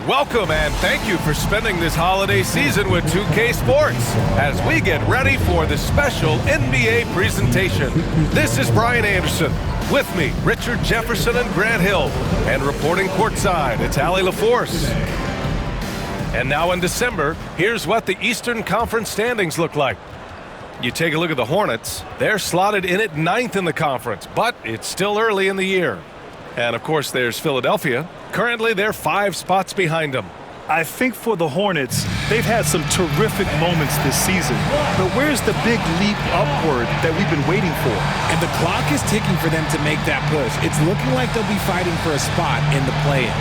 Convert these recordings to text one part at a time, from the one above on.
Welcome and thank you for spending this holiday season with 2K Sports as we get ready for the special NBA presentation. This is Brian Anderson. With me, Richard Jefferson and Grant Hill. And reporting courtside, it's Allie LaForce. And now in December, here's what the Eastern Conference standings look like. You take a look at the Hornets. They're slotted in at 9th in the conference, but it's still early in the year. And, of course, there's Philadelphia. Currently, they're 5 spots behind them. I think for the Hornets, they've had some terrific moments this season. But where's the big leap upward that we've been waiting for? And the clock is ticking for them to make that push. It's looking like they'll be fighting for a spot in the play-in.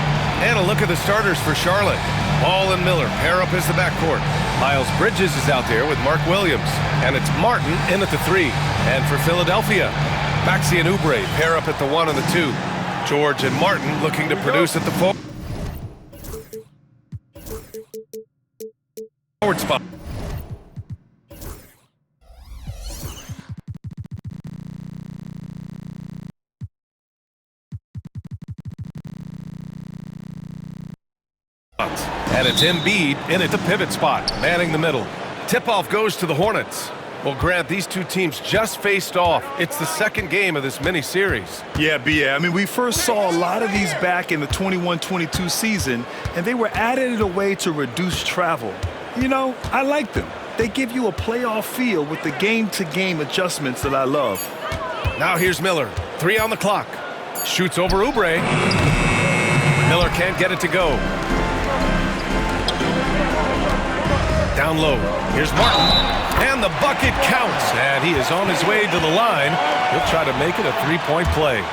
And a look at the starters for Charlotte. Ball and Miller pair up as the backcourt. Miles Bridges is out there with Mark Williams. And it's Martin in at the 3. And for Philadelphia, Maxey and Oubre pair up at the 1 and the 2. George and Martin looking to produce at the forward spot. And it's Embiid in at the pivot spot, manning the middle. Tip-off goes to the Hornets. Well, Grant, these two teams just faced off. It's the second game of this mini-series. Yeah, B.A. I mean, we first saw a lot of these back in the 21-22 season, and they were added a way to reduce travel. You know, I like them. They give you a playoff feel with the game-to-game adjustments that I love. Now here's Miller. 3 on the clock. Shoots over Oubre. Miller can't get it to go. Down low. Here's Martin. And the bucket counts. And he is on his way to the line. He'll try to make it a 3-point play.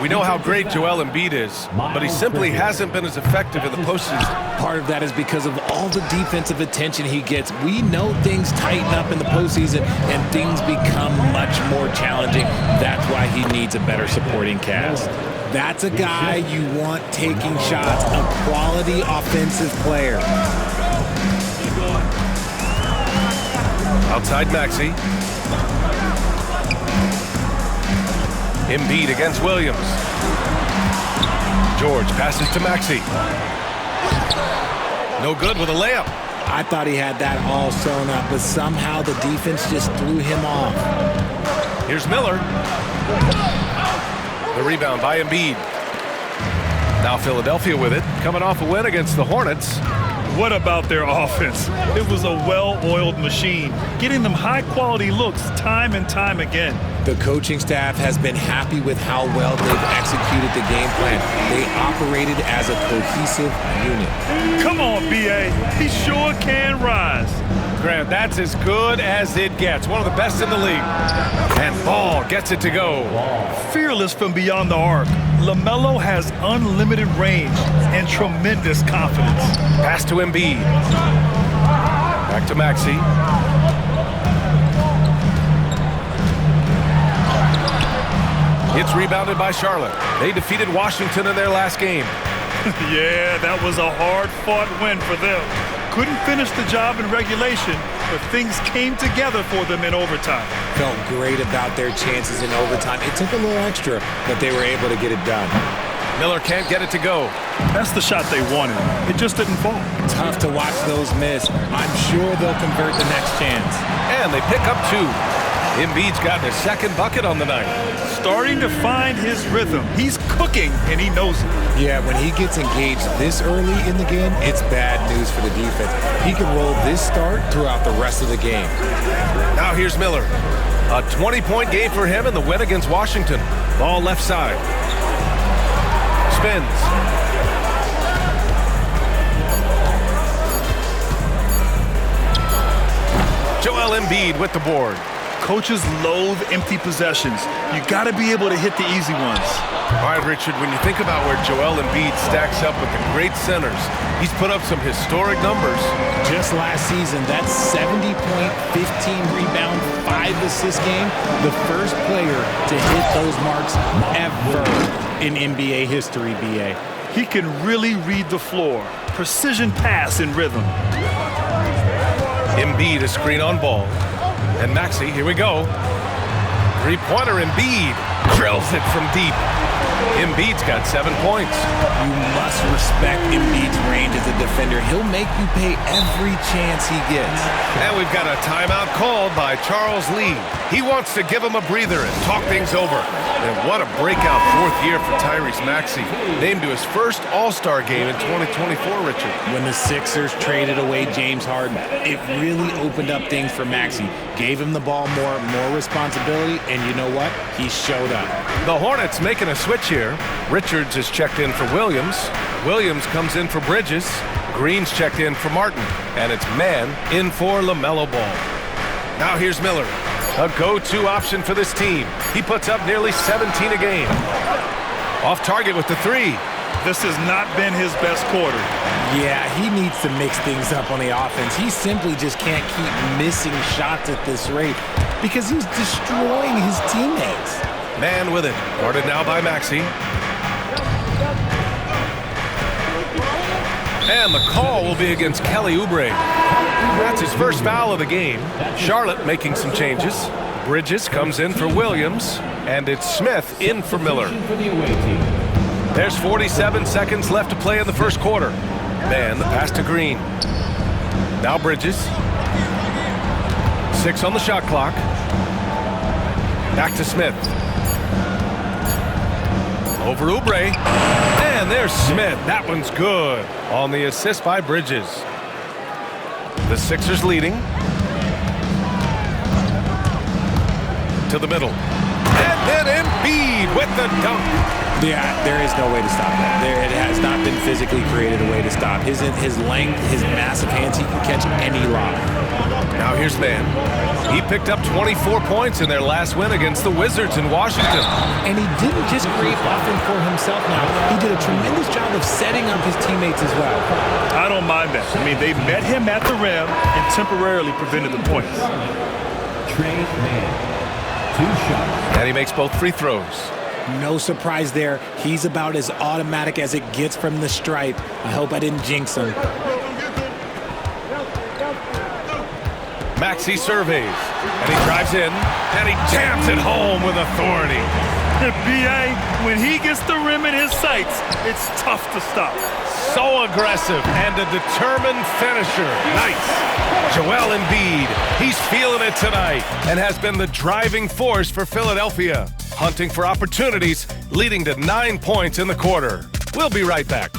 We know how great Joel Embiid is, but he simply hasn't been as effective in the postseason. Part of that is because of all the defensive attention he gets. We know things tighten up in the postseason and things become much more challenging. That's why he needs a better supporting cast. That's a guy you want taking shots, a quality offensive player. Outside Maxey. Embiid against Williams. George passes to Maxey. No good with a layup. I thought he had that all sewn up, but somehow the defense just threw him off. Here's Miller. The rebound by Embiid. Now Philadelphia with it, coming off a win against the Hornets. What about their offense? It was a well-oiled machine, getting them high-quality looks time and time again. The coaching staff has been happy with how well they've executed the game plan. They operated as a cohesive unit. Come on, B.A. He sure can rise. Grant, that's as good as it gets. One of the best in the league. And Ball gets it to go. Fearless from beyond the arc, LaMelo has unlimited range and tremendous confidence. Pass to Embiid. Back to Maxey. It's rebounded by Charlotte. They defeated Washington in their last game. Yeah, that was a hard-fought win for them. Couldn't finish the job in regulation, but things came together for them in overtime. Felt great about their chances in overtime. It took a little extra, but they were able to get it done. Miller can't get it to go. That's the shot they wanted. It just didn't fall. Tough to watch those miss. I'm sure they'll convert the next chance. And they pick up 2. Embiid's gotten his second bucket on the night. Starting to find his rhythm. He's cooking, and he knows it. Yeah, when he gets engaged this early in the game, it's bad news for the defense. He can roll this start throughout the rest of the game. Now here's Miller. A 20-point game for him in the win against Washington. Ball left side. Spins. Joel Embiid with the board. Coaches loathe empty possessions. You got to be able to hit the easy ones. All right, Richard, when you think about where Joel Embiid stacks up with the great centers, he's put up some historic numbers. Just last season, that 70-point, 15-rebound, 5-assist game, the first player to hit those marks ever in NBA history, B.A. He can really read the floor. Precision pass in rhythm. Embiid a screen on Ball. And Maxey, here we go. Three-pointer Embiid drills it from deep. Embiid's got 7 points. You must respect Embiid's range defender. He'll make you pay every chance he gets. And we've got a timeout called by Charles Lee. He wants to give him a breather and talk things over. And what a breakout fourth year for Tyrese Maxey. Named to his first All-Star game in 2024, Richard. When the Sixers traded away James Harden, it really opened up things for Maxey. Gave him the ball more responsibility, and you know what? He showed up. The Hornets making a switch here. Richards is checked in for Williams. Williams comes in for Bridges. Green's checked in for Martin. And it's Mann in for LaMelo Ball. Now here's Miller. A go-to option for this team. He puts up nearly 17 a game. Off target with the three. This has not been his best quarter. Yeah, he needs to mix things up on the offense. He simply just can't keep missing shots at this rate because he's destroying his teammates. Mann with it. Guarded now by Maxey. And the call will be against Kelly Oubre. That's his first foul of the game. Charlotte making some changes. Bridges comes in for Williams, and it's Smith in for Miller. There's 47 seconds left to play in the first quarter. Mann, the pass to Green. Now Bridges. 6 on the shot clock. Back to Smith. Over Oubre. And there's Smith. That one's good. On the assist by Bridges. The Sixers leading. To the middle. And then Embiid with the dunk. Yeah, there is no way to stop that. It has not been physically created a way to stop. His length, his massive hands, he can catch any lob. Now here's Mann. He picked up 24 points in their last win against the Wizards in Washington. And he didn't just create offense for himself now. He did a tremendous job of setting up his teammates as well. I don't mind that. I mean, they met him at the rim and temporarily prevented the points. Trade Mann. 2 shots. And he makes both free throws. No surprise there. He's about as automatic as it gets from the stripe. I hope I didn't jinx him. Maxey surveys, and he drives in, and he jams it home with authority. B.A., when he gets the rim in his sights, it's tough to stop. So aggressive and a determined finisher. Nice. Joel Embiid, he's feeling it tonight and has been the driving force for Philadelphia, hunting for opportunities, leading to 9 points in the quarter. We'll be right back.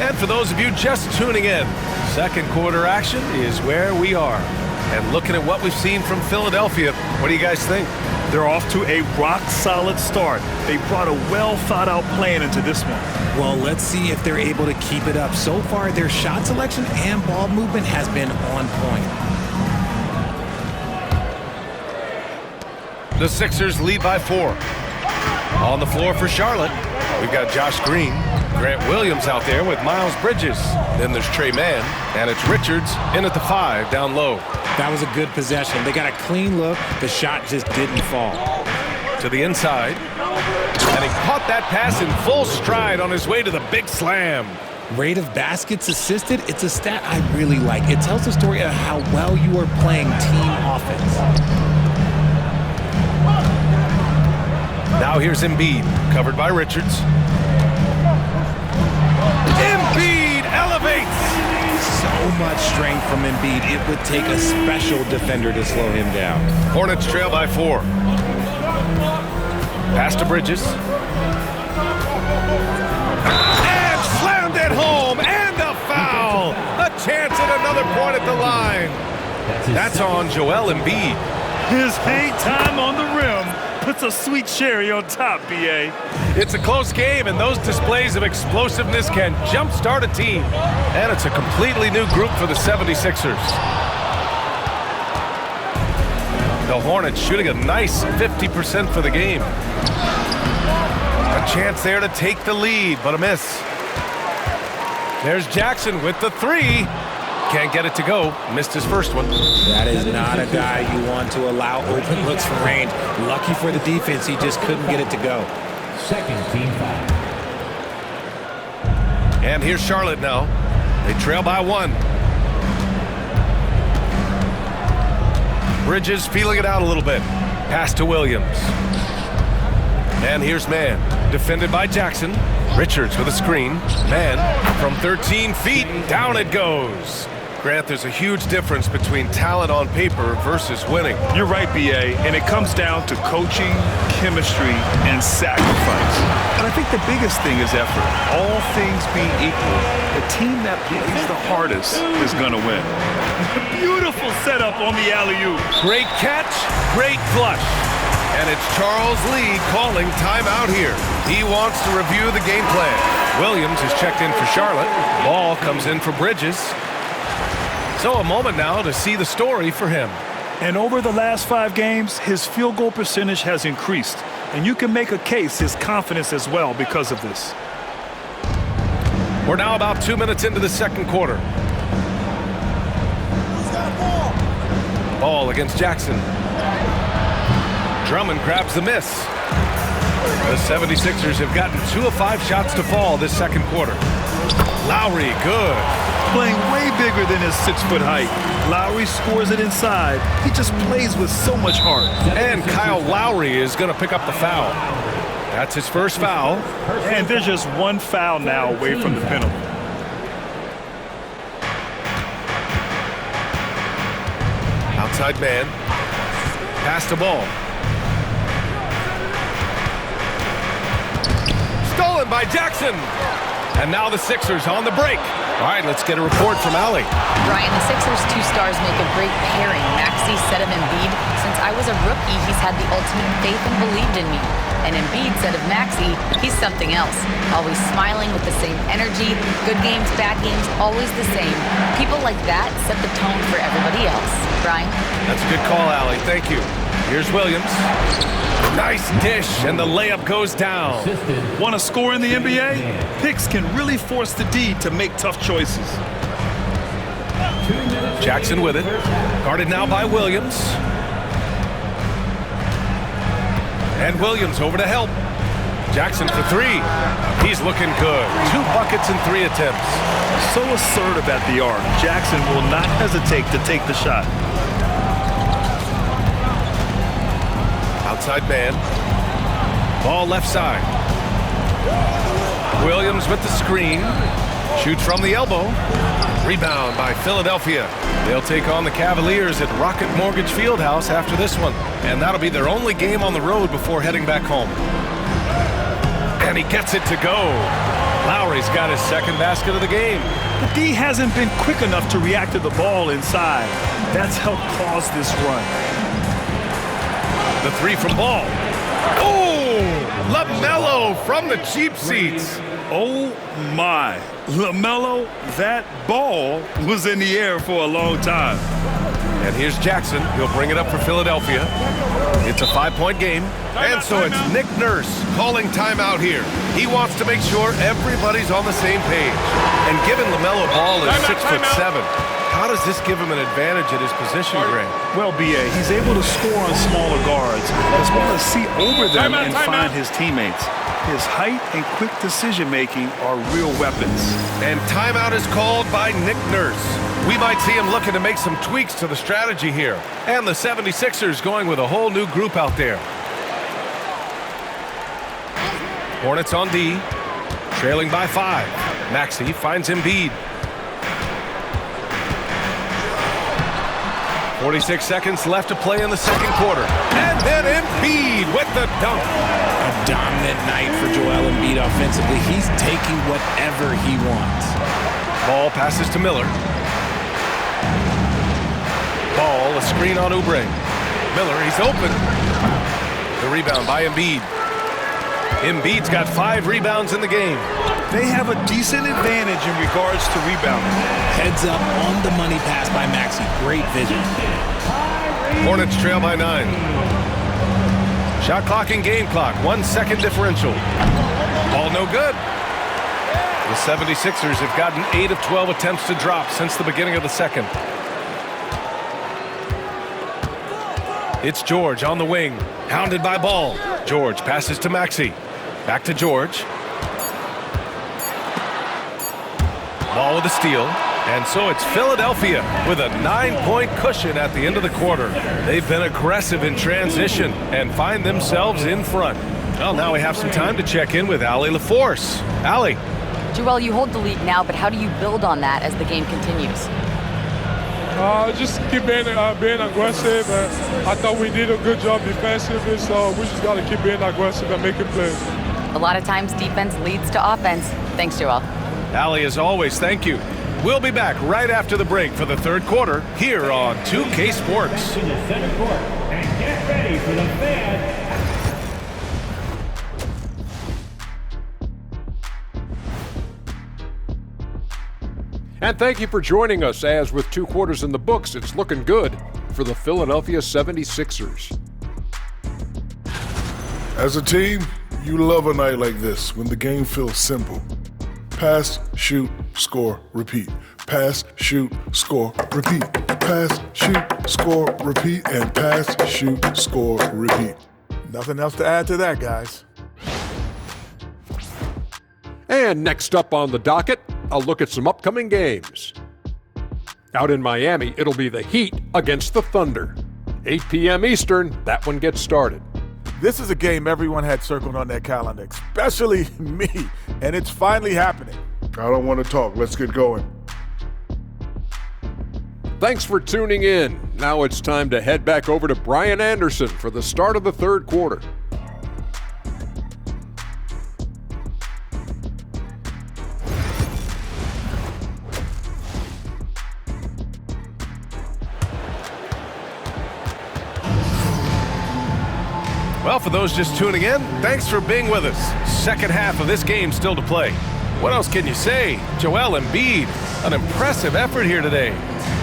And for those of you just tuning in, second quarter action is where we are. And looking at what we've seen from Philadelphia, what do you guys think? They're off to a rock-solid start. They brought a well-thought-out plan into this one. Well, let's see if they're able to keep it up. So far, their shot selection and ball movement has been on point. The Sixers lead by 4. On the floor for Charlotte, we've got Josh Green, Grant Williams out there with Miles Bridges. Then there's Trey Mann, and it's Richards in at the 5 down low. That was a good possession. They got a clean look. The shot just didn't fall. To the inside, and he caught that pass in full stride on his way to the big slam. Rate of baskets assisted, it's a stat I really like. It tells the story of how well you are playing team offense. Now here's Embiid, covered by Richards. Embiid elevates! So much strength from Embiid. It would take a special defender to slow him down. Hornets trail by 4. Pass to Bridges. And slammed it home, and a foul! A chance at another point at the line. That's on Joel Embiid. His hang time on the rim puts a sweet cherry on top, B.A. It's a close game, and those displays of explosiveness can jumpstart a team. And it's a completely new group for the 76ers. The Hornets shooting a nice 50% for the game. A chance there to take the lead, but a miss. There's Jackson with the 3. Can't get it to go. Missed his first one. That is not a guy you want to allow open looks from range. Lucky for the defense, he just couldn't get it to go. Second team foul. And here's Charlotte now. They trail by 1. Bridges feeling it out a little bit. Pass to Williams. And here's Mann, defended by Jackson. Richards with a screen. Mann from 13 feet, down it goes. Grant, there's a huge difference between talent on paper versus winning. You're right, B.A., and it comes down to coaching, chemistry, and sacrifice. But I think the biggest thing is effort. All things being equal, the team that plays the hardest is going to win. Beautiful setup on the alley-oop. Great catch, great flush. And it's Charles Lee calling timeout here. He wants to review the game plan. Williams is checked in for Charlotte. Ball comes in for Bridges. So a moment now to see the story for him. And over the last 5 games, his field goal percentage has increased. And you can make a case his confidence as well because of this. We're now about 2 minutes into the second quarter. Ball against Jackson. Drummond grabs the miss. The 76ers have gotten 2 of 5 shots to fall this second quarter. Lowry, good. Playing way bigger than his 6-foot height. Lowry scores it inside. He just plays with so much heart. And Kyle Lowry is going to pick up the foul. That's his first foul. And there's just 1 foul now away from the penalty. Outside man. Pass the ball. Stolen by Jackson. And now the Sixers on the break. All right, let's get a report from Allie. Brian, the Sixers' 2 stars make a great pairing. Maxey said of Embiid, since I was a rookie, he's had the ultimate faith and believed in me. And Embiid said of Maxey, he's something else. Always smiling with the same energy. Good games, bad games, always the same. People like that set the tone for everybody else. Brian? That's a good call, Allie. Thank you. Here's Williams. Nice dish, and the layup goes down. Want to score in the NBA? Picks can really force the D to make tough choices. Jackson with it. Guarded now by Williams. And Williams over to help. Jackson for 3. He's looking good. 2 buckets in 3 attempts. So assertive at the arc. Jackson will not hesitate to take the shot. Outside man. Ball left side. Williams with the screen. Shoots from the elbow. Rebound by Philadelphia. They'll take on the Cavaliers at Rocket Mortgage Fieldhouse after this one. And that'll be their only game on the road before heading back home. And he gets it to go. Lowry's got his second basket of the game. The D hasn't been quick enough to react to the ball inside. That's helped cause this run. The 3 from Ball. Oh! LaMelo from the cheap seats. Oh my. LaMelo, that ball was in the air for a long time. And here's Jackson. He'll bring it up for Philadelphia. It's a 5-point game. And so it's Nick Nurse calling timeout here. He wants to make sure everybody's on the same page. And given LaMelo Ball is 6'7", how does this give him an advantage at his position, Grant? Well, B.A., he's able to score on smaller guards as well as see over them and find his teammates. His height and quick decision-making are real weapons. And timeout is called by Nick Nurse. We might see him looking to make some tweaks to the strategy here. And the 76ers going with a whole new group out there. Hornets on D, trailing by 5. Maxey finds Embiid. 46 seconds left to play in the second quarter. And then Embiid with the dunk. A dominant night for Joel Embiid offensively. He's taking whatever he wants. Ball passes to Miller. Ball, a screen on Oubre. Miller, he's open. The rebound by Embiid. Embiid's got 5 rebounds in the game. They have a decent advantage in regards to rebounding. Heads up on the money pass by Maxey. Great vision. Hornets trail by 9. Shot clock and game clock. 1 second differential. Ball no good. The 76ers have gotten 8 of 12 attempts to drop since the beginning of the second. It's George on the wing. Hounded by Ball. George passes to Maxey. Back to George. Ball with a steal. And so it's Philadelphia with a 9-point cushion at the end of the quarter. They've been aggressive in transition and find themselves in front. Well, now we have some time to check in with Allie LaForce. Allie. Joel, you hold the lead now, but how do you build on that as the game continues? Just keep being aggressive. I thought we did a good job defensively, so we just got to keep being aggressive and making plays. A lot of times defense leads to offense. Thanks, Joel. Allie, as always, thank you. We'll be back right after the break for the third quarter here on 2K Sports. To the center court and get ready for the fan. And thank you for joining us as with 2 quarters in the books, it's looking good for the Philadelphia 76ers. As a team, you love a night like this when the game feels simple. Pass, shoot, score, repeat. Pass, shoot, score, repeat. Pass, shoot, score, repeat. And pass, shoot, score, repeat. Nothing else to add to that, guys. And next up on the docket, a look at some upcoming games. Out in Miami, it'll be the Heat against the Thunder. 8 p.m. Eastern, that one gets started. This is a game everyone had circled on their calendar, especially me, and it's finally happening. I don't want to talk. Let's get going. Thanks for tuning in. Now it's time to head back over to Brian Anderson for the start of the third quarter. Well, for those just tuning in, thanks for being with us. Second half of this game still to play. What else can you say? Joel Embiid, an impressive effort here today.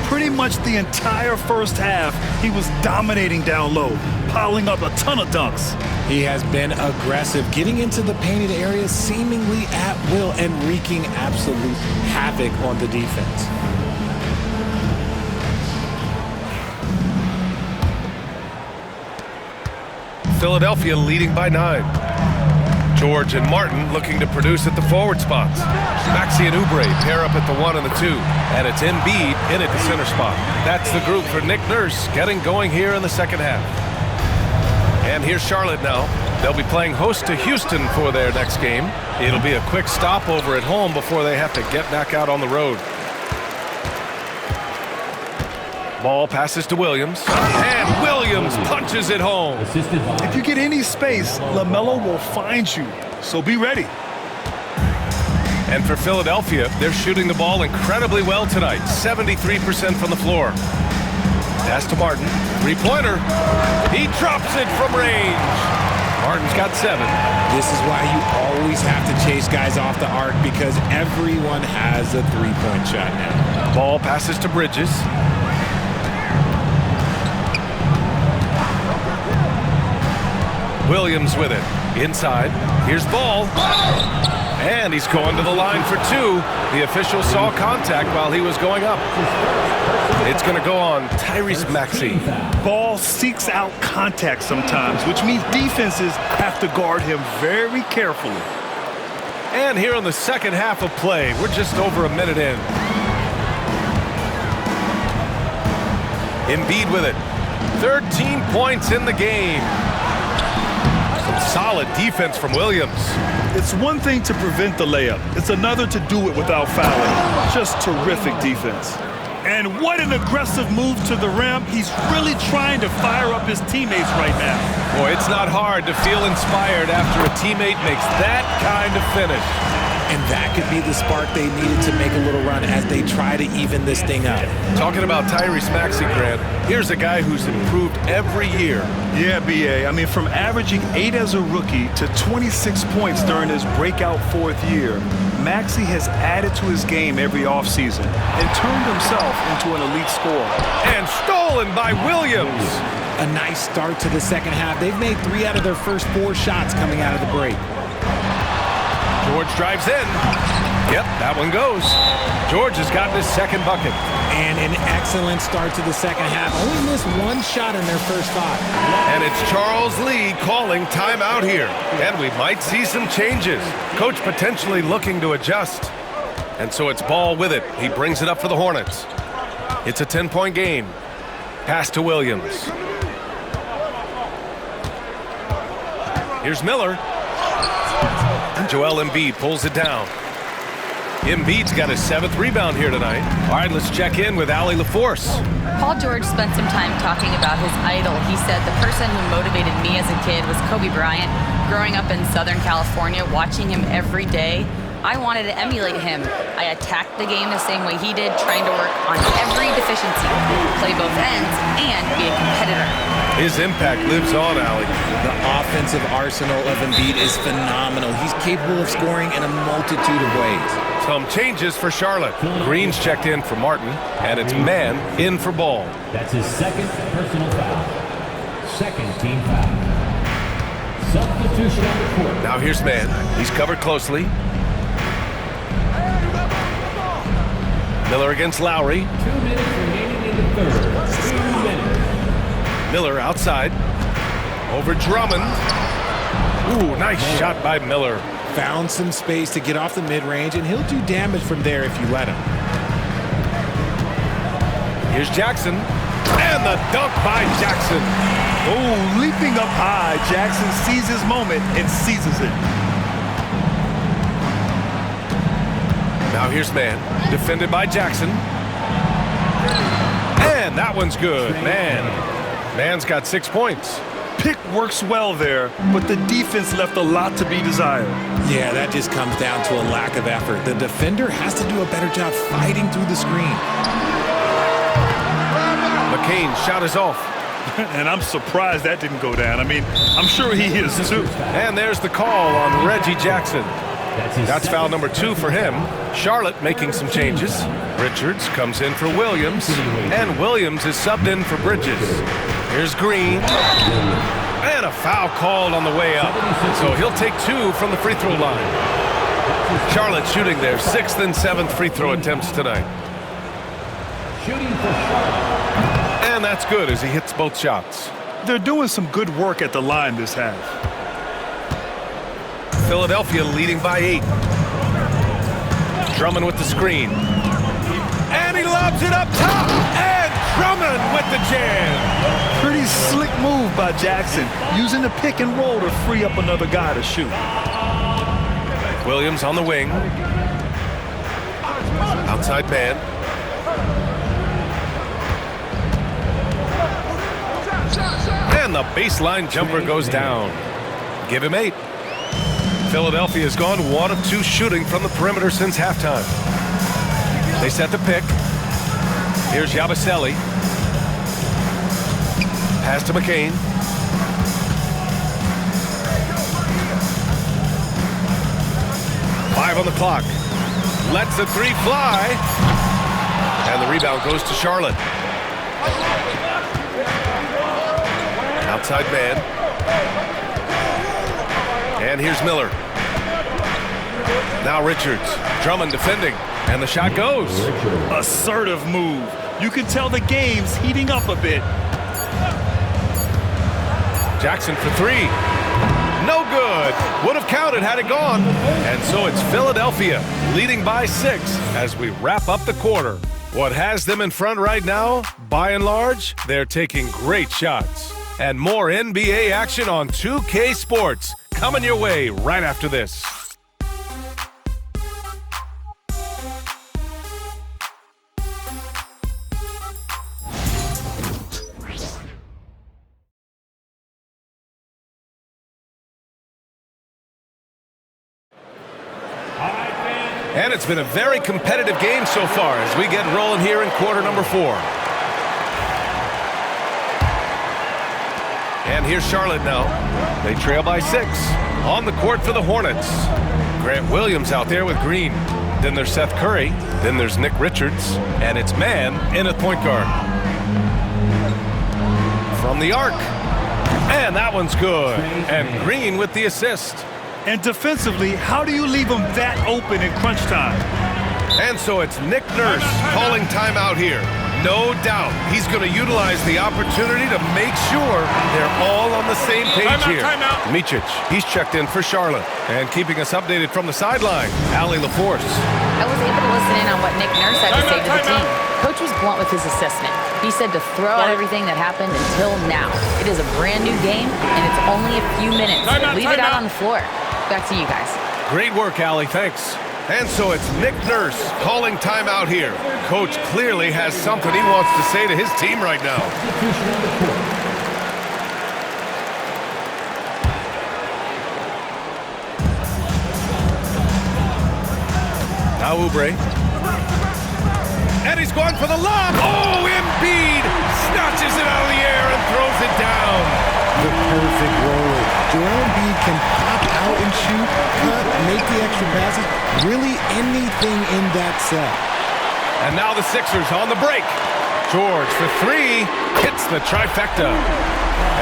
Pretty much the entire first half, he was dominating down low, piling up a ton of dunks. He has been aggressive, getting into the painted area seemingly at will and wreaking absolute havoc on the defense. Philadelphia leading by 9. George and Martin looking to produce at the forward spots. Maxey and Oubre pair up at the 1 and the 2. And it's Embiid in at the center spot. That's the group for Nick Nurse getting going here in the second half. And here's Charlotte now. They'll be playing host to Houston for their next game. It'll be a quick stopover at home before they have to get back out on the road. Ball passes to Williams, and Williams punches it home. If you get any space, LaMelo will find you, so be ready. And for Philadelphia, they're shooting the ball incredibly well tonight, 73% from the floor. Pass to Martin, three-pointer. He drops it from range. Martin's got 7. This is why you always have to chase guys off the arc because everyone has a three-point shot now. Ball passes to Bridges. Williams with it. Inside. Here's Ball. And he's going to the line for 2. The official saw contact while he was going up. It's going to go on Tyrese Maxey. Ball seeks out contact sometimes, which means defenses have to guard him very carefully. And here in the second half of play, we're just over a minute in. Embiid with it. 13 points in the game. Solid defense from Williams. It's one thing to prevent the layup. It's another to do it without fouling. Just terrific defense. And what an aggressive move to the rim. He's really trying to fire up his teammates right now. Boy, it's not hard to feel inspired after a teammate makes that kind of finish. And that could be the spark they needed to make a little run as they try to even this thing up. Talking about Tyrese Maxey, Grant, here's a guy who's improved every year. Yeah, B.A. I mean, from averaging 8 as a rookie to 26 points during his breakout 4th year, Maxey has added to his game every offseason and turned himself into an elite scorer. And stolen by Williams. A nice start to the second half. They've made 3 out of their first 4 shots coming out of the break. George drives in. Yep, that one goes. George has gotten his second bucket. And an excellent start to the second half. Only missed 1 shot in their first 5. And it's Charles Lee calling timeout here. And we might see some changes. Coach potentially looking to adjust. And so it's Ball with it. He brings it up for the Hornets. It's a 10-point game. Pass to Williams. Here's Miller. And Joel Embiid pulls it down. Embiid's got his 7th rebound here tonight. All right, let's check in with Allie LaForce. Paul George spent some time talking about his idol. He said, the person who motivated me as a kid was Kobe Bryant. Growing up in Southern California, watching him every day, I wanted to emulate him. I attacked the game the same way he did, trying to work on every deficiency, play both ends, and be a competitor. His impact lives on, Allie. The offensive arsenal of Embiid is phenomenal. He's capable of scoring in a multitude of ways. Some changes for Charlotte. Green's checked in for Martin, and it's Man in for Ball. That's his 2nd personal foul. 2nd team foul. Substitution on the court. Now here's Man. He's covered closely. Miller against Lowry. 2 minutes remaining in the third. 2 minutes. Miller outside. Over Drummond. Ooh, nice shot by Miller. Found some space to get off the mid-range, and he'll do damage from there if you let him. Here's Jackson. And the dunk by Jackson. Oh, leaping up high, Jackson sees his moment and seizes it. Now here's Man, defended by Jackson. And that one's good. Man's got 6 points. Pick works well there, but the defense left a lot to be desired. Yeah, that just comes down to a lack of effort. The defender has to do a better job fighting through the screen. McCain's shot is off. And I'm surprised that didn't go down. I mean, I'm sure he is too. And there's the call on Reggie Jackson. That's foul number 2 for him. Charlotte making some changes. Richards comes in for Williams, and Williams is subbed in for Bridges. Here's Green, and a foul called on the way up. So he'll take 2 from the free throw line. Charlotte shooting their 6th and 7th free throw attempts tonight. Shooting for Charlotte. And that's good as he hits both shots. They're doing some good work at the line this half. Philadelphia leading by 8. Drummond with the screen. And he lobs it up top. And Drummond with the jam. Pretty slick move by Jackson, using the pick and roll to free up another guy to shoot. Williams on the wing. Outside Man. And the baseline jumper goes down. Give him 8. Philadelphia has gone 1 of 2 shooting from the perimeter since halftime. They set the pick. Here's Yabusele. Pass to McCain. Five on the clock. Lets the 3 fly. And the rebound goes to Charlotte. Outside Man. And here's Miller. Now Richards. Drummond defending. And the shot goes. Assertive move. You can tell the game's heating up a bit. Jackson for 3. No good. Would have counted had it gone. And so it's Philadelphia leading by 6 as we wrap up the quarter. What has them in front right now? By and large, they're taking great shots. And more NBA action on 2K Sports coming your way right after this. And it's been a very competitive game so far as we get rolling here in quarter number 4. And here's Charlotte now. They trail by 6. On the court for the Hornets. Grant Williams out there with Green. Then there's Seth Curry. Then there's Nick Richards. And it's Man in at point guard. From the arc. And that one's good. And Green with the assist. And defensively, how do you leave them that open in crunch time? And so it's Nick Nurse calling timeout here. No doubt he's going to utilize the opportunity to make sure they're all on the same page here. Micic, he's checked in for Charlotte. And keeping us updated from the sideline, Allie LaForce. I was able to listen in on what Nick Nurse had to say to the team. Coach was blunt with his assessment. He said to throw out everything that happened until now. It is a brand new game, and it's only a few minutes. Leave it out on the floor. Back to you guys. Great work, Allie. Thanks. And so it's Nick Nurse calling timeout here. Coach clearly has something he wants to say to his team right now. Now Oubre. And he's going for the lob. Oh, Embiid snatches it out of the air and throws it down. The perfect roller. Joel Embiid can pop out and shoot, cut, make the extra passes, really anything in that set. And now the Sixers on the break. George for three, hits the trifecta.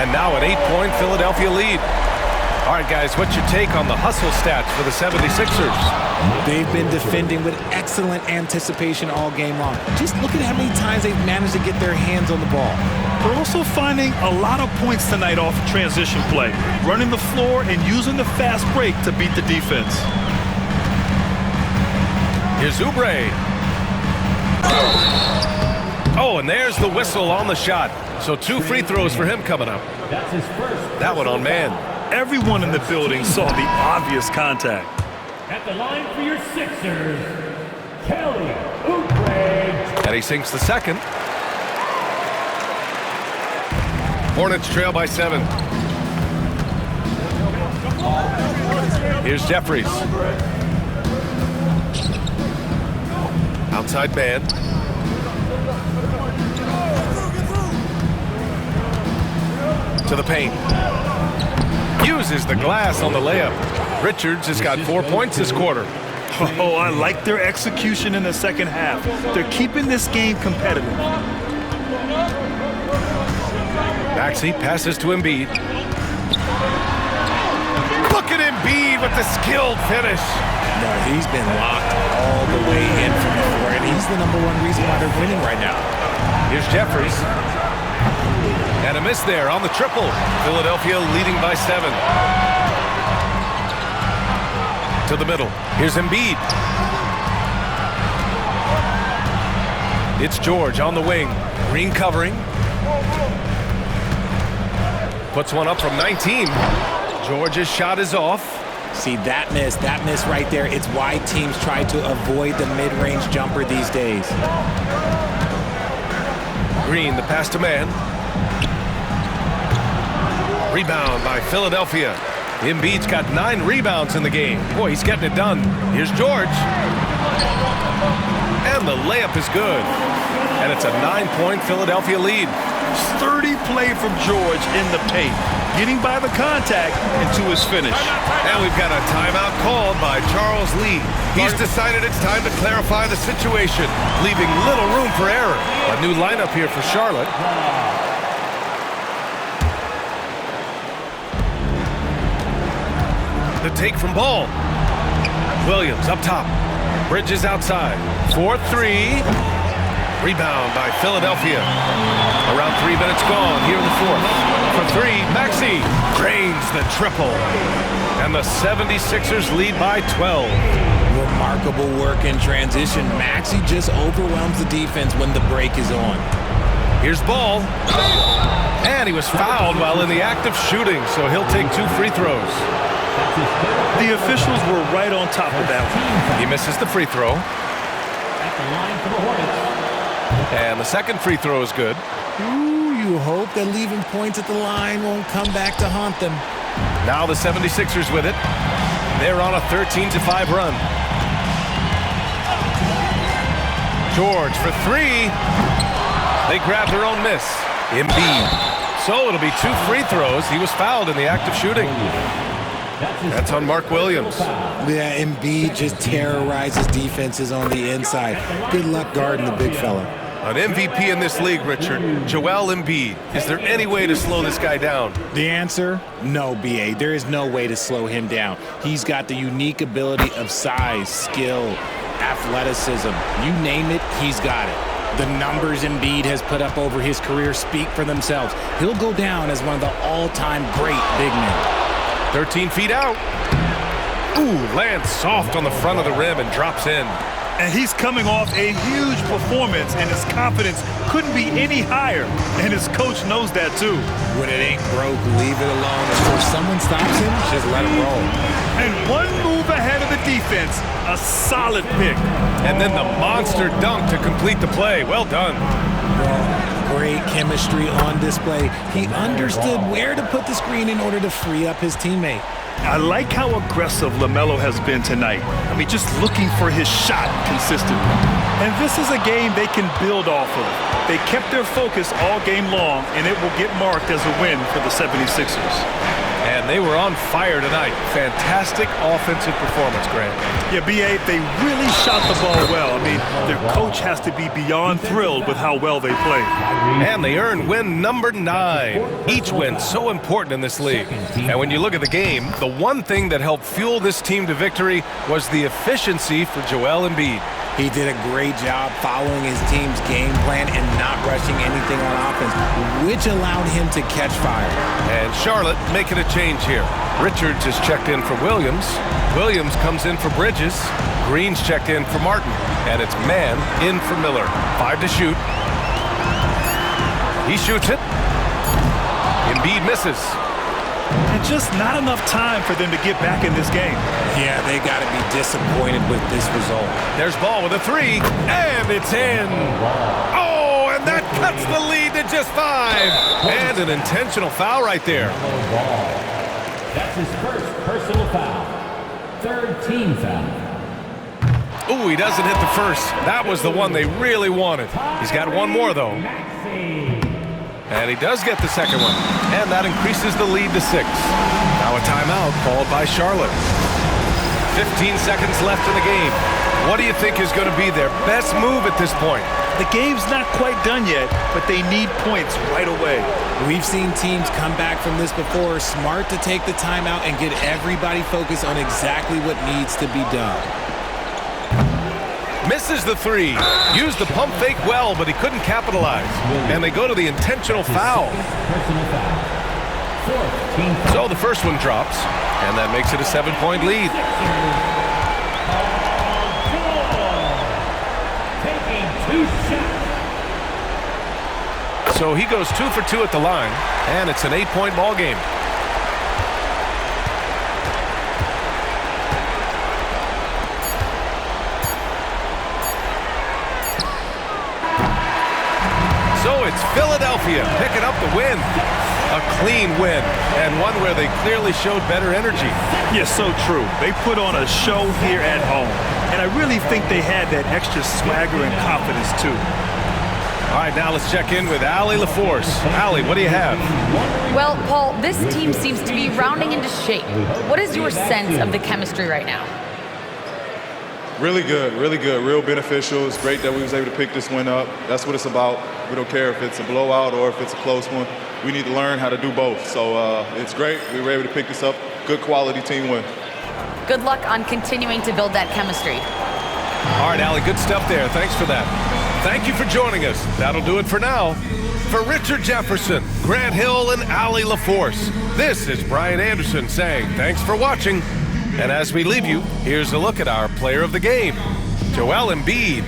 And now an 8-point Philadelphia lead. All right, guys, what's your take on the hustle stats for the 76ers? They've been defending with excellent anticipation all game long. Just look at how many times they've managed to get their hands on the ball. They're also finding a lot of points tonight off transition play, running the floor and using the fast break to beat the defense. Here's Oubre. Oh, and there's the whistle on the shot. So 2 free throws for him coming up. That's his first. That one on man. Everyone in the building saw the obvious contact. At the line for your Sixers, Kelly Oubre. And he sinks the second. Hornets trail by 7. Here's Jeffries. Outside man. To the paint. Uses the glass on the layup. Richards has got 4 points this quarter. Oh, I like their execution in the second half. They're keeping this game competitive. Maxey passes to Embiid. Look at Embiid with the skilled finish. No, he's been locked all the way in from the floor, and he's the #1 reason why they're winning right now. Here's Jeffries. And a miss there on the triple. Philadelphia leading by 7. To the middle. Here's Embiid. It's George on the wing. Green covering. Puts one up from 19. George's shot is off. See, that miss right there, it's why teams try to avoid the mid-range jumper these days. Green, the pass to man. Rebound by Philadelphia. Embiid's got 9 rebounds in the game. Boy, he's getting it done. Here's George. And the layup is good. And it's a 9-point Philadelphia lead. Sturdy play from George in the paint, getting by the contact and to his finish. And we've got a timeout called by Charles Lee. He's decided it's time to clarify the situation, leaving little room for error. A new lineup here for Charlotte. The take from Ball. Williams up top. Bridges outside. 4-3. Rebound by Philadelphia. Around 3 minutes gone here in the fourth. For 3, Maxey drains the triple. And the 76ers lead by 12. Remarkable work in transition. Maxey just overwhelms the defense when the break is on. Here's Ball. And he was fouled while in the act of shooting, so he'll take 2 free throws. The officials were right on top of that one. He misses the free throw. At the line for the Hornets. And the second free throw is good. Ooh, you hope that leaving points at the line won't come back to haunt them. Now the 76ers with it. They're on a 13-5 run. George for 3. They grab their own miss. Embiid. So it'll be 2 free throws. He was fouled in the act of shooting. That's on Mark Williams. Yeah, Embiid just terrorizes defenses on the inside. Good luck guarding the big fella. An MVP in this league, Richard, Joel Embiid. Is there any way to slow this guy down? The answer? No, B.A. There is no way to slow him down. He's got the unique ability of size, skill, athleticism. You name it, he's got it. The numbers Embiid has put up over his career speak for themselves. He'll go down as one of the all-time great big men. 13 feet out. Ooh, lands soft on the front of the rim and drops in. And he's coming off a huge performance, and his confidence couldn't be any higher. And his coach knows that too. When it ain't broke, leave it alone. If someone stops him, just let him roll. And one move ahead of the defense, a solid pick. And then the monster dunk to complete the play. Well done. Great chemistry on display. He understood where to put the screen in order to free up his teammate. I like how aggressive LaMelo has been tonight. I mean, just looking for his shot consistently. And this is a game they can build off of. They kept their focus all game long, and it will get marked as a win for the 76ers. And they were on fire tonight. Fantastic offensive performance, Grant. Yeah, B.A., they really shot the ball well. I mean, their coach has to be beyond thrilled with how well they played. And they earned win number 9. Each win so important in this league. And when you look at the game, the one thing that helped fuel this team to victory was the efficiency for Joel Embiid. He did a great job following his team's game plan and not rushing anything on offense, which allowed him to catch fire. And Charlotte making a change here. Richards is checked in for Williams. Williams comes in for Bridges. Green's checked in for Martin. And it's man in for Miller. 5 to shoot. He shoots it. Embiid misses. And just not enough time for them to get back in this game. Yeah, they got to be disappointed with this result. There's ball with a 3, and it's in. Oh, and that cuts the lead to just 5. And an intentional foul right there. That's his first personal foul. Third team foul. Ooh, he doesn't hit the first. That was the one they really wanted. He's got one more, though. And he does get the second one. And that increases the lead to 6. Now a timeout called by Charlotte. 15 seconds left in the game. What do you think is going to be their best move at this point? The game's not quite done yet, but they need points right away. We've seen teams come back from this before. Smart to take the timeout and get everybody focused on exactly what needs to be done. Misses the 3. Used the pump fake well, but he couldn't capitalize. And they go to the intentional foul. So the first one drops, and that makes it a 7-point lead. So he goes 2 for 2 at the line, and it's an 8-point ball game. So it's Philadelphia picking up the win. A clean win, and one where they clearly showed better energy. Yeah, so true. They put on a show here at home, and I really think they had that extra swagger and confidence too. All right, now let's check in with Allie LaForce. Allie, what do you have? Well, Paul, this team seems to be rounding into shape. What is your sense of the chemistry right now? Really good, real beneficial. It's great that we was able to pick this win up. That's what it's about. We don't care if it's a blowout or if it's a close one. We need to learn how to do both. So it's great. We were able to pick this up. Good quality team win. Good luck on continuing to build that chemistry. All right, Allie, good stuff there. Thanks for that. Thank you for joining us. That'll do it for now. For Richard Jefferson, Grant Hill, and Allie LaForce, this is Brian Anderson saying thanks for watching. And as we leave you, here's a look at our player of the game, Joel Embiid.